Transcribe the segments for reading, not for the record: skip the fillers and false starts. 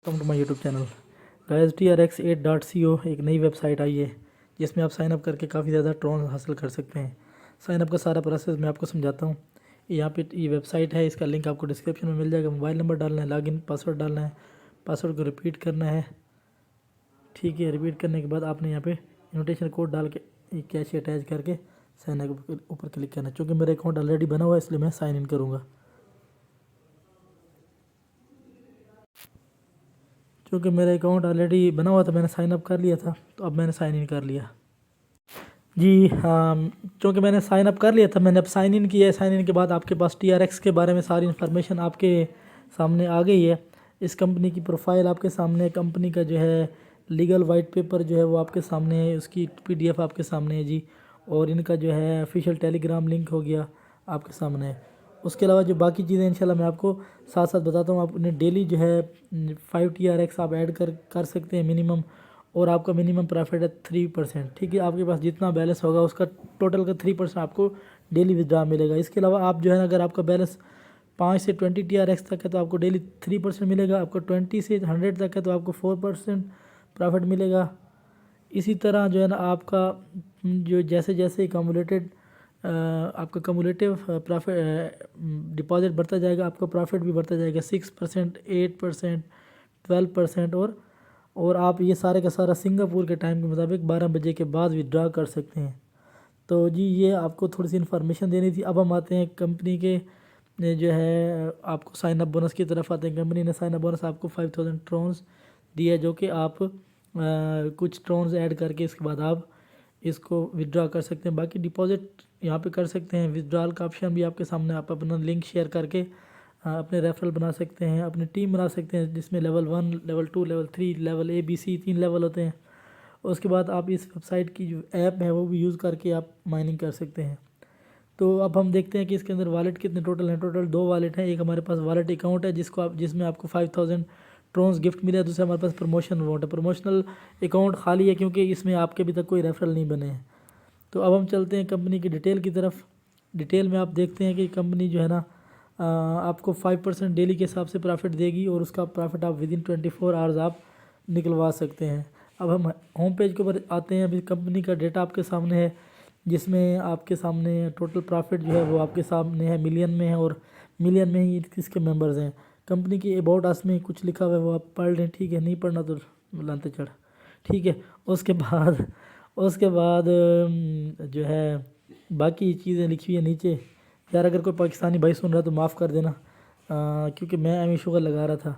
Welcome to my YouTube channel guys. TRX8.co एक नई website आई है जिसमें आप साइन अप करके काफ़ी ज़्यादा ट्रॉन हासिल कर सकते हैं। साइन अप का सारा प्रोसेस मैं आपको समझाता हूँ। यहाँ पे ये वेबसाइट है, इसका लिंक आपको डिस्क्रिप्शन में मिल जाएगा। मोबाइल नंबर डालना है, लॉगिन पासवर्ड डालना है, पासवर्ड को रिपीट करना है। ठीक है, रिपीट करने के बाद आपने यहाँ पे इन्विटेशन कोड डाल के कैश अटैच करके साइन अप के ऊपर क्लिक करना है। चूँकि मेरा अकाउंट ऑलरेडी बना हुआ है इसलिए मैं साइन इन करूँगा। क्योंकि मेरा अकाउंट ऑलरेडी बना हुआ था, मैंने साइन अप कर लिया था, तो अब मैंने साइन इन कर लिया। जी हाँ, क्योंकि मैंने साइन अप कर लिया था, मैंने अब साइन इन किया है। साइन इन के बाद आपके पास TRX के बारे में सारी इन्फॉर्मेशन आपके सामने आ गई है। इस कंपनी की प्रोफाइल आपके सामने, कंपनी का जो है लीगल वाइट पेपर जो है वो आपके सामने है, उसकी PDF आपके सामने है जी। और इनका जो है ऑफिशियल टेलीग्राम लिंक हो गया आपके सामने है। उसके अलावा जो बाकी चीज़ें इंशाल्लाह मैं आपको साथ साथ बताता हूँ। आप उन्हें डेली जो है 5 TRX आप ऐड कर सकते हैं मिनिमम, और आपका मिनिमम प्रॉफिट है 3%। ठीक है, आपके पास जितना बैलेंस होगा उसका टोटल का 3% आपको डेली विड्रा मिलेगा। इसके अलावा आप जो है अगर आपका बैलेंस 5 से 20 TRX तक है तो आपको डेली 3% मिलेगा। आपको 20 से 100 तक है तो आपको 4% प्रॉफिट मिलेगा। इसी तरह जो है ना आपका जो जैसे जैसे कम्युलेटेड आपका कम्युलेटिव प्रॉफिट डिपॉजिट बढ़ता जाएगा, आपका प्रॉफिट भी बढ़ता जाएगा। 6%, 8%, 12%। और आप ये सारे का सारा सिंगापुर के टाइम के मुताबिक 12 बजे के बाद विड्रा कर सकते हैं। तो जी ये आपको थोड़ी सी इन्फॉर्मेशन देनी थी। अब हम आते हैं कंपनी के जो है आपको साइन अप बोनस की तरफ आते हैं। कंपनी ने साइन अप बोनस आपको 5000 ट्रॉन्स दिया है, जो कि आप कुछ ट्रॉन्स ऐड करके इसके बाद आप इसको विड्रा कर सकते हैं। बाकी डिपॉजिट यहाँ पे कर सकते हैं। विड्रॉल का ऑप्शन भी आपके सामने, आप अपना लिंक शेयर करके अपने रेफरल बना सकते हैं, अपनी टीम बना सकते हैं जिसमें level 1, level 2, level 3, level ABC 3 level होते हैं। उसके बाद आप इस वेबसाइट की जो ऐप है वो भी यूज़ करके आप माइनिंग कर सकते हैं। तो अब हम देखते हैं कि इसके अंदर वॉलेट कितने टोटल हैं। टोटल 2 वॉलेट हैं। एक हमारे पास वॉलेट अकाउंट है जिसमें आपको 5000 ट्रॉन्स गिफ्ट मिला है। दूसरा हमारे पास प्रमोशन अकाउंट है। प्रमोशनल अकाउंट खाली है क्योंकि इसमें आपके अभी तक कोई रेफरल नहीं बने हैं। तो अब हम चलते हैं कंपनी की डिटेल की तरफ। डिटेल में आप देखते हैं कि कंपनी जो है ना आपको 5% डेली के हिसाब से प्रॉफिट देगी, और उसका प्रॉफिट आप विदिन 24 आवर्स आप निकलवा सकते हैं। अब हम होम पेज के ऊपर आते हैं। अभी कंपनी का डेटा आपके सामने है, जिसमें आपके सामने टोटल प्रॉफिट जो है वो आपके सामने है, मिलियन में है, और मिलियन में ही किसके मेंबर्स हैं। कंपनी की अबाउट अस में कुछ लिखा हुआ है वो आप पढ़ लें। ठीक है, नहीं पढ़ना तो लानते चढ़। ठीक है, उसके बाद जो है बाकी चीज़ें लिखी हुई है नीचे। यार अगर कोई पाकिस्तानी भाई सुन रहा है तो माफ़ कर देना, क्योंकि मैं एमी शुगर लगा रहा था।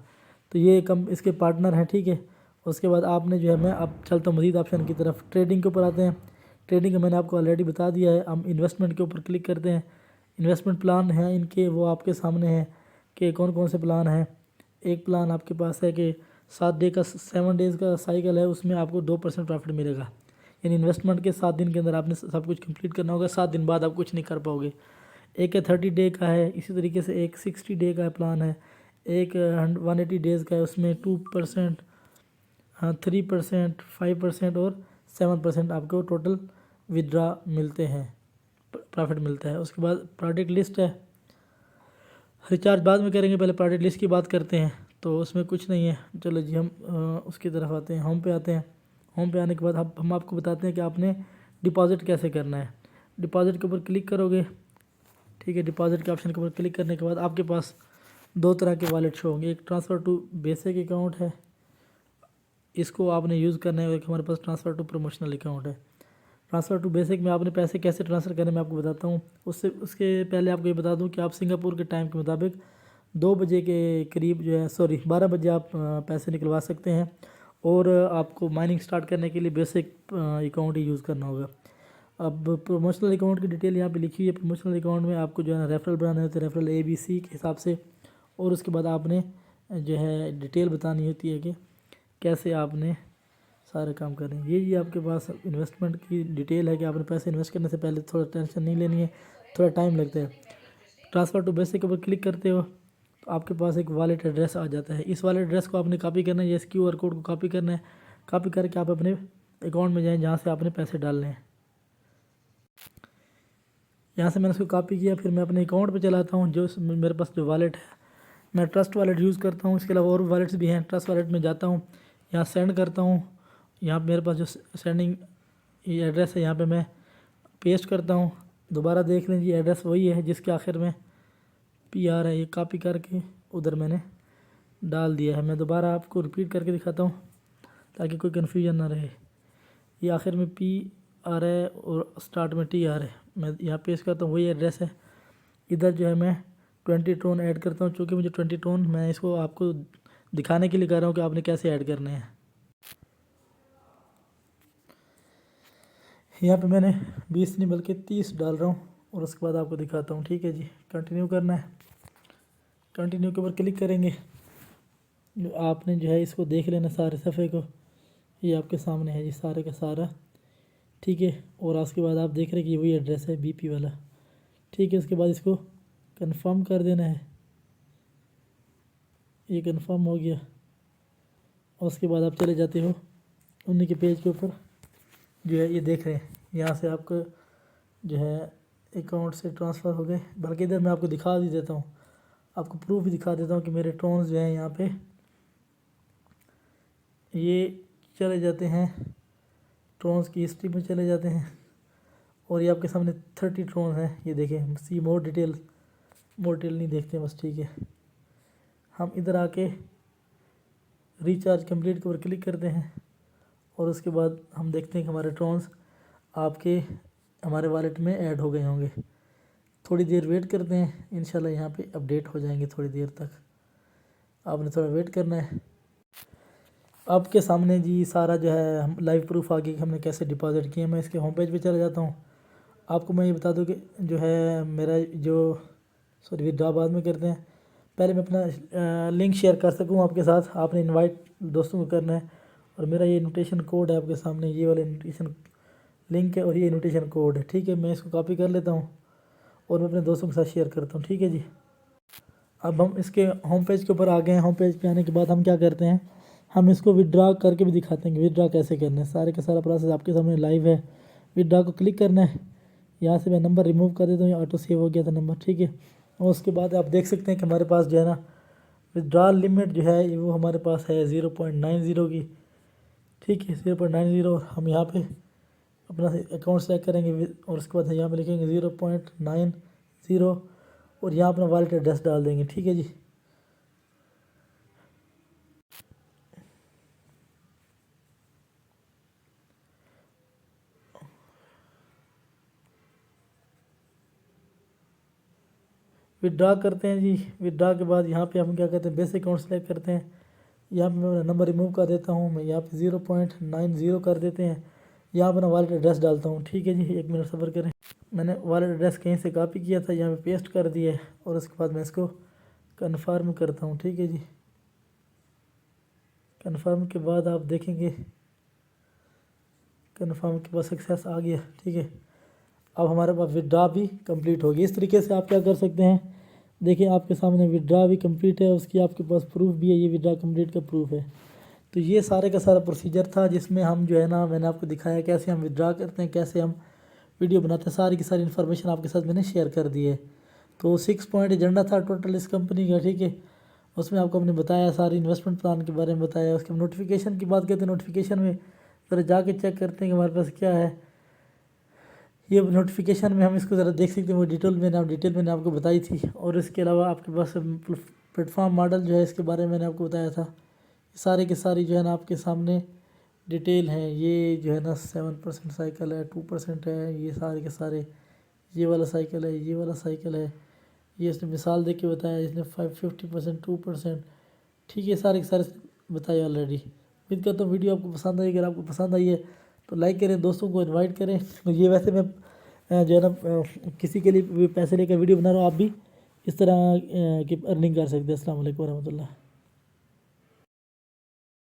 तो ये इसके पार्टनर हैं। ठीक है, उसके बाद आपने जो है, मैं अब चलता हूँ मज़ीद ऑप्शन की तरफ। ट्रेडिंग के ऊपर आते हैं। ट्रेडिंग का मैंने आपको ऑलरेडी बता दिया है। हम इन्वेस्टमेंट के ऊपर क्लिक करते हैं। इन्वेस्टमेंट प्लान हैं इनके, वो आपके सामने हैं कि कौन कौन से प्लान हैं। एक प्लान आपके पास है कि 7 डेज़ का साइकिल है, उसमें आपको 2% प्रॉफिट मिलेगा। यानी इन्वेस्टमेंट के 7 दिन के अंदर आपने सब कुछ कंप्लीट करना होगा। 7 दिन बाद आप कुछ नहीं कर पाओगे। एक है 30 डे का है, इसी तरीके से एक 60 डे का प्लान है, एक 180 डेज़ का है, उसमें 2%, 3%, 5% और 7% आपको टोटल विड्रा मिलते हैं, प्रॉफिट मिलता है। उसके बाद प्रोडक्ट लिस्ट है। रिचार्ज बाद में करेंगे, पहले प्रोडक्ट लिस्ट की बात करते हैं। तो उसमें कुछ नहीं है। चलो जी, हम उसकी तरफ आते हैं, होम पे आते हैं। होम पे आने के बाद हम आपको बताते हैं कि आपने डिपॉज़िट कैसे करना है। डिपॉज़िट के ऊपर क्लिक करोगे। ठीक है, डिपॉज़िट के ऑप्शन के ऊपर क्लिक करने के बाद आपके पास 2 तरह के वॉलेट शो होंगे। एक ट्रांसफ़र टू बेसिक अकाउंट है, इसको आपने यूज़ करना है। एक हमारे पास ट्रांसफ़र टू प्रमोशनल अकाउंट है। ट्रांसफ़र टू बेसिक में आपने पैसे कैसे ट्रांसफ़र करने मैं आपको बताता हूँ। उसके पहले आपको ये बता दूँ कि आप सिंगापुर के टाइम के मुताबिक 2 बजे के करीब जो है, 12 बजे आप पैसे निकलवा सकते हैं। और आपको माइनिंग स्टार्ट करने के लिए बेसिक अकाउंट ही यूज़ करना होगा। अब प्रमोशनल अकाउंट की डिटेल यहाँ पे लिखी हुई है। प्रमोशनल अकाउंट में आपको जो है रेफरल बनाने होते हैं, रेफरल ABC के हिसाब से। और उसके बाद आपने जो है डिटेल बतानी होती है कि कैसे आपने सारे काम कर रहे हैं। ये आपके पास इन्वेस्टमेंट की डिटेल है कि आपने पैसे इन्वेस्ट करने से पहले थोड़ा टेंशन नहीं लेनी है, थोड़ा टाइम लगता है। ट्रांसफ़र टू बेसिक के ऊपर क्लिक करते हो तो आपके पास एक वॉलेट एड्रेस आ जाता है। इस वॉलेट एड्रेस को आपने कॉपी करना है, इस QR कोड को कॉपी करना है। कॉपी करके आप अपने अकाउंट में जाएँ जहाँ से आपने पैसे डालने हैं। यहाँ से मैंने उसको कॉपी किया, फिर मैं अपने अकाउंट पे चलाता हूँ। जो मेरे पास जो वॉलेट है, मैं ट्रस्ट वॉलेट यूज़ करता हूँ। इसके अलावा और भी वॉलेट्स भी हैं। ट्रस्ट वॉलेट में जाता हूँ, यहाँ सेंड करता हूँ। यहाँ मेरे पास जो सेंडिंग ये एड्रेस है यहाँ पे मैं पेस्ट करता हूँ। दोबारा देख लें, ये एड्रेस वही है जिसके आखिर में PR है। ये कॉपी करके उधर मैंने डाल दिया है। मैं दोबारा आपको रिपीट करके दिखाता हूँ ताकि कोई कन्फ्यूजन ना रहे। ये आखिर में PR है और स्टार्ट में TR है। मैं यहाँ पेस्ट करता हूँ, वही एड्रेस है। इधर जो है मैं 20 टोन ऐड करता हूँ। चूँकि मुझे 20 टोन, मैं इसको आपको दिखाने के लिए कर रहा हूँ कि आपने कैसे ऐड करने हैं। यहाँ पे मैंने 20 नहीं बल्कि 30 डाल रहा हूँ और उसके बाद आपको दिखाता हूँ। ठीक है जी, कंटिन्यू करना है। कंटिन्यू के ऊपर क्लिक करेंगे। जो आपने जो है इसको देख लेना सारे सफ़े को, ये आपके सामने है जी सारे का सारा। ठीक है, और उसके बाद आप देख रहे हैं कि वही एड्रेस है BP वाला। ठीक है, उसके बाद इसको कंफर्म कर देना है। ये कंफर्म हो गया और उसके बाद आप चले जाते हो उन्हीं के पेज के ऊपर। जो है ये देख रहे हैं, यहाँ से आपको जो है अकाउंट से ट्रांसफ़र हो गए। बल्कि इधर मैं आपको दिखा भी देता हूँ, आपको प्रूफ भी दिखा देता हूँ कि मेरे ट्रोन्स जो हैं यहाँ पे ये चले जाते हैं, ट्रोन्स की हिस्ट्री में चले जाते हैं। और ये आपके सामने 30 ट्रोन्स हैं। ये देखें, सी मोर डिटेल नहीं देखते हैं बस। ठीक है, हम इधर आके रिचार्ज कंप्लीट के ऊपर क्लिक करते हैं और उसके बाद हम देखते हैं कि हमारे ट्रोन्स आपके हमारे वॉलेट में ऐड हो गए होंगे। थोड़ी देर वेट करते हैं, इंशाल्लाह यहाँ पे अपडेट हो जाएंगे। थोड़ी देर तक आपने थोड़ा वेट करना है। आपके सामने जी सारा जो है हम लाइव प्रूफ आ गया कि हमने कैसे डिपॉजिट किए। मैं इसके होम पेज पे चला जाता हूँ। आपको मैं ये बता दूँ कि जो है मेरा जो विड्रॉ बाद में करते हैं, पहले मैं अपना लिंक शेयर कर सकूँ आपके साथ। आपने इनवाइट दोस्तों को करना है और मेरा ये इन्विटेशन कोड है आपके सामने, ये वाला इन्विटेशन लिंक है और ये इन्विटेशन कोड है। ठीक है, मैं इसको कॉपी कर लेता हूँ और मैं अपने दोस्तों के साथ शेयर करता हूँ। ठीक है जी, अब हम इसके होम पेज के ऊपर आ गए हैं। होम पेज पे आने के बाद हम क्या करते हैं, हम इसको विड्रॉ करके भी दिखाते हैं कि विड्रॉ कैसे करना है। सारे का सारा प्रोसेस आपके सामने लाइव है। विड्रॉ को क्लिक करना है, यहाँ से मैं नंबर रिमूव कर देता हूँ, ऑटो सेव हो गया था नंबर। ठीक है, और उसके बाद आप देख सकते हैं कि हमारे पास जो है ना विड्रॉ लिमिट जो है वो हमारे पास है 0.90 की। ठीक है, 0.90। हम यहाँ पे अपना अकाउंट सेलेक्ट करेंगे और उसके बाद यहाँ पे लिखेंगे 0.90 और यहाँ अपना वॉलेट एड्रेस डाल देंगे। ठीक है जी, विड्रॉ करते हैं जी। विड्रॉ के बाद यहाँ पे हम क्या करते हैं, बेसिक अकाउंट सेलेक्ट करते हैं। यहाँ पे मैं नंबर रिमूव कर देता हूँ। मैं यहाँ पे 0.90 कर देते हैं। यहाँ अपना वॉलेट एड्रेस डालता हूँ। ठीक है जी, 1 मिनट सब्र करें। मैंने वॉलेट एड्रेस कहीं से कॉपी किया था, यहाँ पे पेस्ट कर दिया है और उसके बाद मैं इसको कन्फर्म करता हूँ। ठीक है जी, कन्फर्म के बाद आप देखेंगे कन्फर्म के बाद सक्सेस आ गया। ठीक है, अब हमारे पास विड्रॉ भी कंप्लीट हो गई। इस तरीके से आप क्या कर सकते हैं, देखिए आपके सामने विड्रॉ भी कंप्लीट है, उसकी आपके पास प्रूफ भी है। ये विड्रॉ कंप्लीट का प्रूफ है। तो ये सारे का सारा प्रोसीजर था जिसमें हम जो है ना मैंने आपको दिखाया कैसे हम विड्रॉ करते हैं, कैसे हम वीडियो बनाते हैं। सारी की सारी इन्फॉर्मेशन आपके साथ मैंने शेयर कर दी है। तो 6 पॉइंट एजेंडा था टोटल इस कंपनी का। ठीक है, उसमें आपको हमने बताया, सारी इन्वेस्टमेंट प्लान के बारे में बताया। उसके नोटिफिकेशन की बात करते हैं, नोटिफिकेशन में ज़रा जाके चेक करते हैं कि हमारे पास क्या है। ये नोटिफिकेशन में हम इसको ज़रा देख सकते हैं, वो डिटेल मैंने आपको बताई थी। और इसके अलावा आपके पास प्लेटफॉर्म मॉडल जो है इसके बारे में मैंने आपको बताया था। सारे के सारी जो है ना आपके सामने डिटेल है। ये जो है ना 7% साइकिल है, 2% है, ये सारे के सारे, ये वाला साइकिल है, ये वाला साइकिल है। ये इसने मिसाल दे के बताया, इसने 50% 2%। ठीक है, सारे के सारे बताए ऑलरेडी। उम्मीद करता हूँ वीडियो आपको पसंद आई। अगर आपको पसंद आई है तो लाइक करें, दोस्तों को इनवाइट करें। ये वैसे मैं जो है ना किसी के लिए पैसे लेकर वीडियो बना रहा हूँ, आप भी इस तरह की अर्निंग कर सकते हैं। अस्सलाम वालेकुम रहमतुल्लाह।